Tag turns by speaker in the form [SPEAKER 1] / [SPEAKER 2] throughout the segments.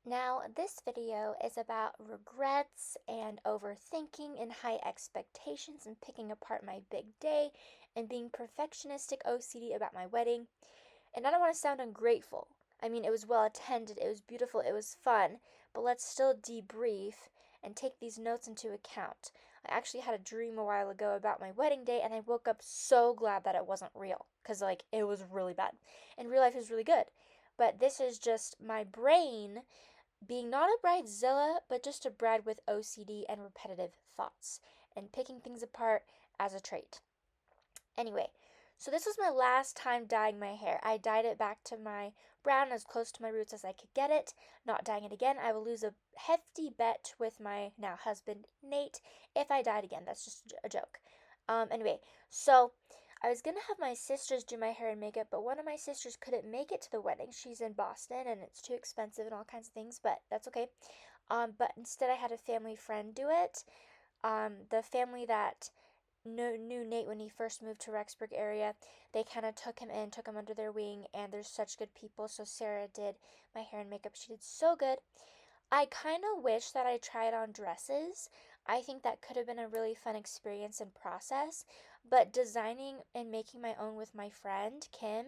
[SPEAKER 1] Now, this video is about regrets and overthinking and high expectations and picking apart my big day and being perfectionistic OCD about my wedding. And I don't want to sound ungrateful. I mean, it was well attended, it was beautiful, it was fun, but let's still debrief and take these notes into account. I actually had a dream a while ago about my wedding day, and I woke up so glad that it wasn't real because, it was really bad. And real life is really good. But this is just my brain being not a bridezilla, but just a bride with OCD and repetitive thoughts, and picking things apart as a trait. Anyway, so this was my last time dyeing my hair. I dyed it back to my brown, as close to my roots as I could get it. Not dyeing it again. I will lose a hefty bet with my now husband, Nate, if I dye it again. That's just a joke. Anyway, so I was gonna have my sisters do my hair and makeup, but one of my sisters couldn't make it to the wedding. She's in Boston and it's too expensive and all kinds of things, but that's okay. But instead, I had a family friend do it. The family that knew Nate when he first moved to Rexburg area, they kind of took him in, took him under their wing, and they're such good people. So Sarah did my hair and makeup. She did so good. I kind of wish that I tried on dresses. I think that could have been a really fun experience and process. But designing and making my own with my friend, Kim,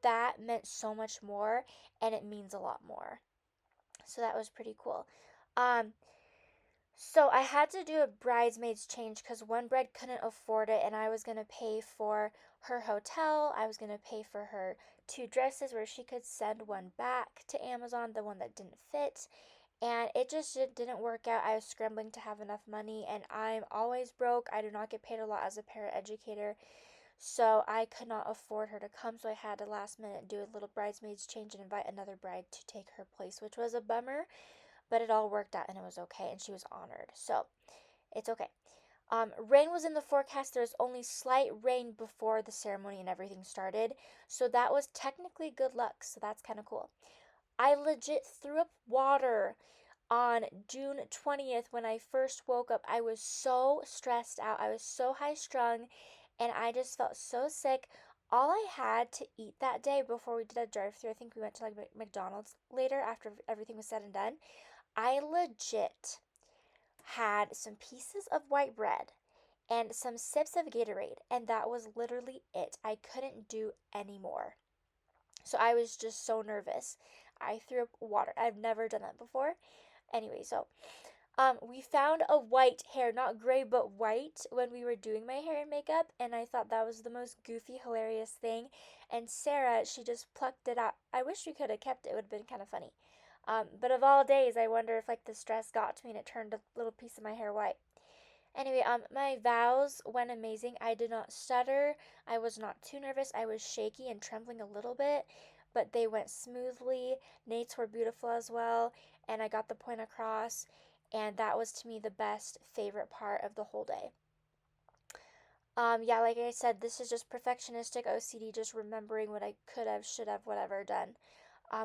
[SPEAKER 1] that meant so much more and it means a lot more. So that was pretty cool. Um, so I had to do a bridesmaid's change because one bride couldn't afford it, and I was gonna pay for her hotel. I was gonna pay for her two dresses where she could send one back to Amazon, the one that didn't fit. And it just didn't work out. I was scrambling to have enough money, and I'm always broke. I do not get paid a lot as a paraeducator, so I could not afford her to come. So I had to last minute do a little bridesmaid's change and invite another bride to take her place, which was a bummer, but it all worked out and it was okay, and she was honored. So it's okay. Rain was in the forecast. There was only slight rain before the ceremony and everything started, so that was technically good luck. So that's kind of cool. I legit threw up water on June 20th when I first woke up. I was so stressed out. I was so high strung and I just felt so sick. All I had to eat that day before we did a drive through, I think we went to McDonald's later after everything was said and done. I legit had some pieces of white bread and some sips of Gatorade, and that was literally it. I couldn't do any more. So I was just so nervous. I threw up water. I've never done that before. Anyway, so we found a white hair, not gray but white, when we were doing my hair and makeup, and I thought that was the most goofy, hilarious thing. And Sarah, she just plucked it out. I wish we could have kept it. It would have been kind of funny. But of all days, I wonder if the stress got to me and it turned a little piece of my hair white. Anyway, my vows went amazing. I did not stutter. I was not too nervous. I was shaky and trembling a little bit, but they went smoothly. Nate's were beautiful as well, and I got the point across, and that was to me the best favorite part of the whole day. Yeah, like I said, this is just perfectionistic OCD, just remembering what I could have, should have, whatever done.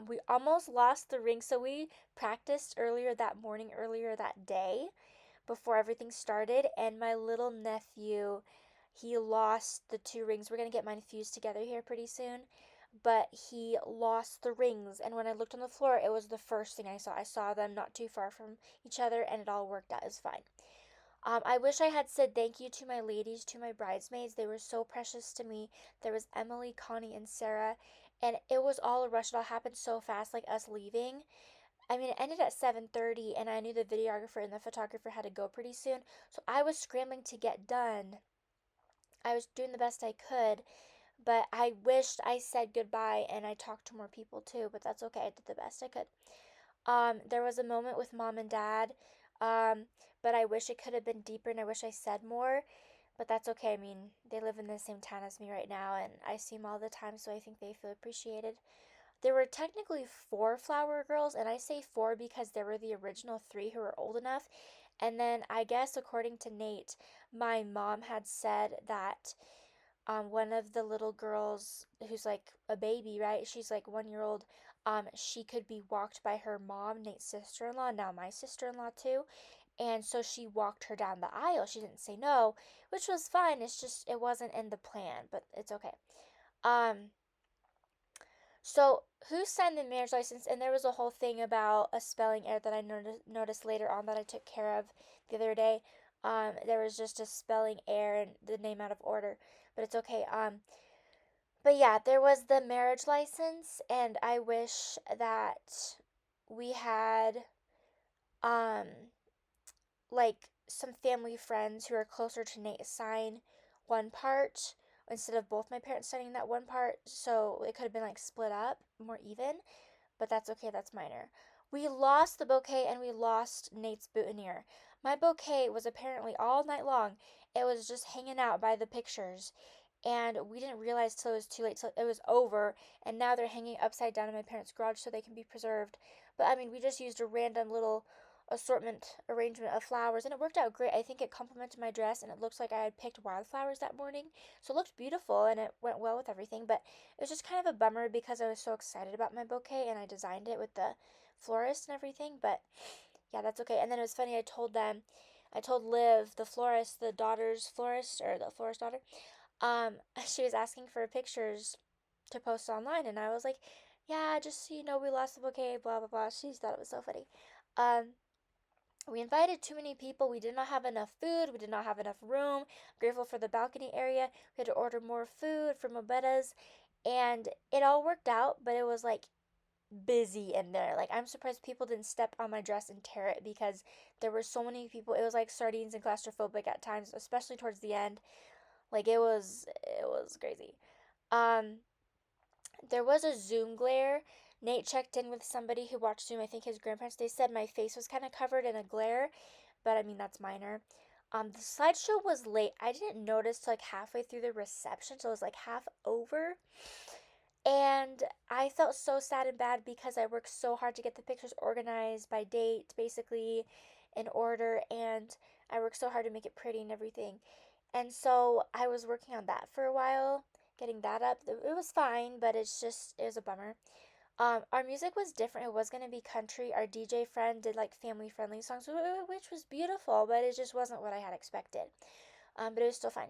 [SPEAKER 1] We almost lost the ring, so we practiced earlier that morning, earlier that day before everything started, and my little nephew, he lost the two rings. We're gonna get mine fused together here pretty soon, but he lost the rings, and when I looked on the floor, it was the first thing I saw. I saw them not too far from each other, and it all worked out. It was fine. I wish I had said thank you to my ladies, to my bridesmaids. They were so precious to me. There was Emily, Connie, and Sarah, and it was all a rush. It all happened so fast, like us leaving. I mean, it ended at 7:30, and I knew the videographer and the photographer had to go pretty soon, so I was scrambling to get done. I was doing the best I could, but I wished I said goodbye and I talked to more people too, but that's okay. I did the best I could. There was a moment with mom and dad, um, but I wish it could have been deeper and I wish I said more, but that's okay. I mean, they live in the same town as me right now, and I see them all the time, so I think they feel appreciated. There were technically four flower girls, and I say four because there were the original three who were old enough. And then I guess, according to Nate, my mom had said that one of the little girls who's like a baby, right? She's like 1 year old. She could be walked by her mom, Nate's sister in law, now my sister in law too. And so she walked her down the aisle. She didn't say no, which was fine. It's just, it wasn't in the plan, but it's okay. Um, So, who signed the marriage license? And there was a whole thing about a spelling error that I noticed later on that I took care of the other day. There was just a spelling error and the name out of order, but it's okay. But yeah, there was the marriage license, and I wish that we had um like some family friends who are closer to Nate sign one part instead of both my parents signing that one part, so it could have been like split up more even, but that's okay, that's minor. We lost the bouquet and we lost Nate's boutonniere. My bouquet was apparently all night long. It was just hanging out by the pictures. And we didn't realize till it was too late, till it was over, and now they're hanging upside down in my parents' garage so they can be preserved. But I mean, we just used a random little assortment arrangement of flowers and it worked out great. I think it complemented my dress and it looks like I had picked wildflowers that morning. So it looked beautiful and it went well with everything, but it was just kind of a bummer because I was so excited about my bouquet and I designed it with the florist and everything, but yeah, that's okay. And then it was funny, I told Liv, the florist, the daughter's florist or the florist daughter, she was asking for pictures to post online and I was like, yeah, just so you know, we lost the bouquet, blah blah blah. She thought it was so funny. Um, we invited too many people. We did not have enough food. We did not have enough room. I'm grateful for the balcony area. We had to order more food from Obeda's. And it all worked out, but it was like busy in there. Like, I'm surprised people didn't step on my dress and tear it because there were so many people. It was like sardines and claustrophobic at times, especially towards the end. Like, it was crazy. Um, there was a Zoom glare. Nate checked in with somebody who watched Zoom, I think his grandparents. They said my face was kind of covered in a glare, but I mean, that's minor. The slideshow was late. I didn't notice till like halfway through the reception, so it was like half over. And I felt so sad and bad because I worked so hard to get the pictures organized by date, basically in order, and I worked so hard to make it pretty and everything. And so I was working on that for a while, getting that up. It was fine, but it was a bummer. Our music was different. It was gonna be country. Our DJ friend did like family friendly songs, which was beautiful, but it just wasn't what I had expected. But it was still fine.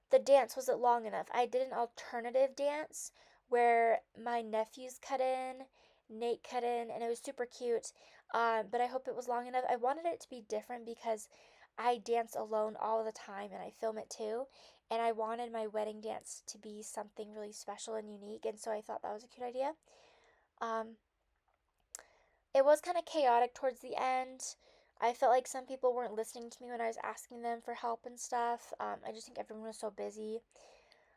[SPEAKER 1] The dance wasn't long enough. I did an alternative dance where my nephews cut in, Nate cut in, and it was super cute. But I hope it was long enough. I wanted it to be different because I dance alone all the time and I film it too. And I wanted my wedding dance to be something really special and unique, and so I thought that was a cute idea. Um, it was kind of chaotic towards the end. I felt like some people weren't listening to me when I was asking them for help and stuff. I just think everyone was so busy.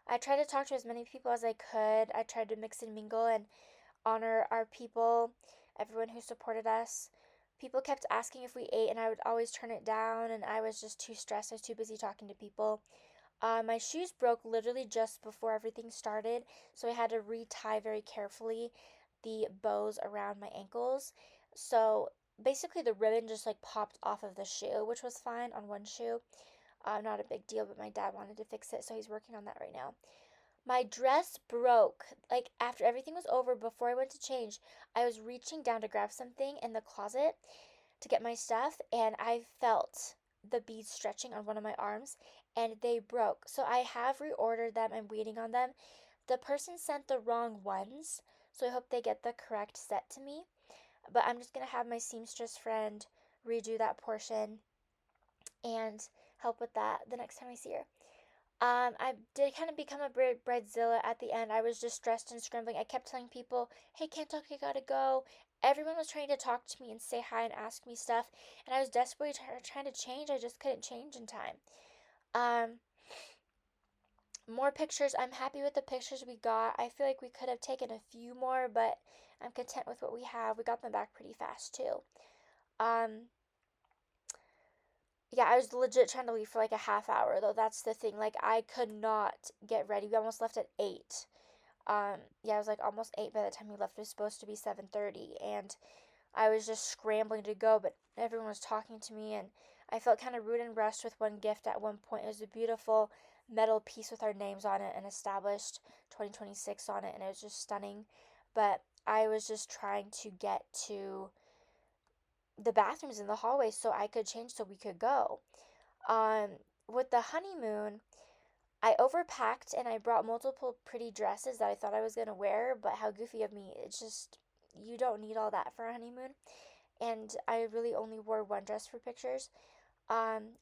[SPEAKER 1] I tried to talk to as many people as I could. I tried to mix and mingle and honor our people, everyone who supported us. People kept asking if we ate, and I would always turn it down, and I was just too stressed. I was too busy talking to people. My shoes broke literally just before everything started, so I had to retie very carefully the bows around my ankles. So basically, the ribbon just like popped off of the shoe, which was fine on one shoe. Not a big deal, but my dad wanted to fix it, so he's working on that right now. My dress broke. Like, after everything was over, before I went to change, I was reaching down to grab something in the closet to get my stuff, and I felt the beads stretching on one of my arms, and they broke. So I have reordered them. I'm waiting on them. The person sent the wrong ones, so I hope they get the correct set to me. But I'm just gonna have my seamstress friend redo that portion and help with that the next time I see her. I did kind of become a bridezilla at the end. I was just stressed and scrambling. I kept telling people, "Hey, can't talk, I gotta go." Everyone was trying to talk to me and say hi and ask me stuff, and I was desperately trying to change. I just couldn't change in time. Um, More pictures. I'm happy with the pictures we got. I feel like we could have taken a few more, but I'm content with what we have. We got them back pretty fast too. Um, yeah, I was legit trying to leave for like a half hour though. That's the thing. Like, I could not get ready. We almost left at 8. Yeah, it was like almost 8 by the time we left. It was supposed to be 7:30, and I was just scrambling to go, but everyone was talking to me, and I felt kind of rude and rushed with one gift at one point. It was a beautiful metal piece with our names on it and established 2026 on it, and it was just stunning. But I was just trying to get to the bathrooms in the hallway so I could change so we could go. Um, with the honeymoon, I overpacked and I brought multiple pretty dresses that I thought I was going to wear, but how goofy of me. It's just, you don't need all that for a honeymoon. And I really only wore one dress for pictures.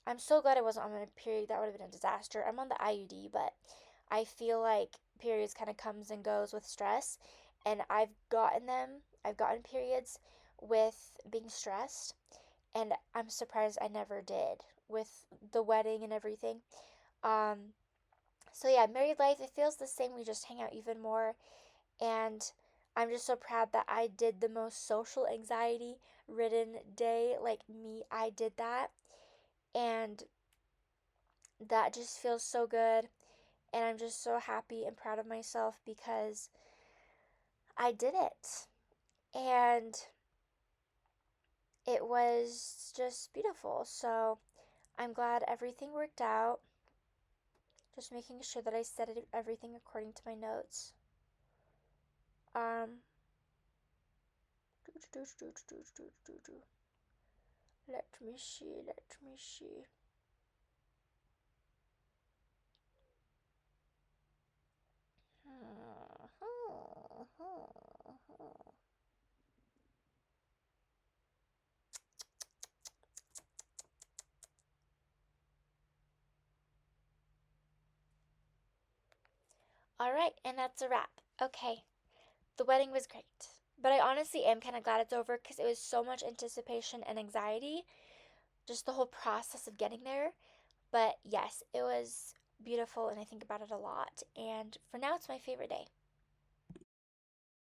[SPEAKER 1] I'm so glad I wasn't on my period. That would have been a disaster. I'm on the IUD, but I feel like periods kind of comes and goes with stress, and I've gotten them. I've gotten periods with being stressed, and I'm surprised I never did with the wedding and everything. Um, so yeah, married life, it feels the same. We just hang out even more, and I'm just so proud that I did the most social anxiety ridden day. Like me, I did that, and that just feels so good. And I'm just so happy and proud of myself because I did it. And it was just beautiful. So I'm glad everything worked out. Just making sure that I said everything according to my notes. Um, let me see, let me see. All right, and that's a wrap. Okay, the wedding was great. But I honestly am kind of glad it's over because it was so much anticipation and anxiety, just the whole process of getting there. But yes, it was beautiful and I think about it a lot. And for now, it's my favorite day.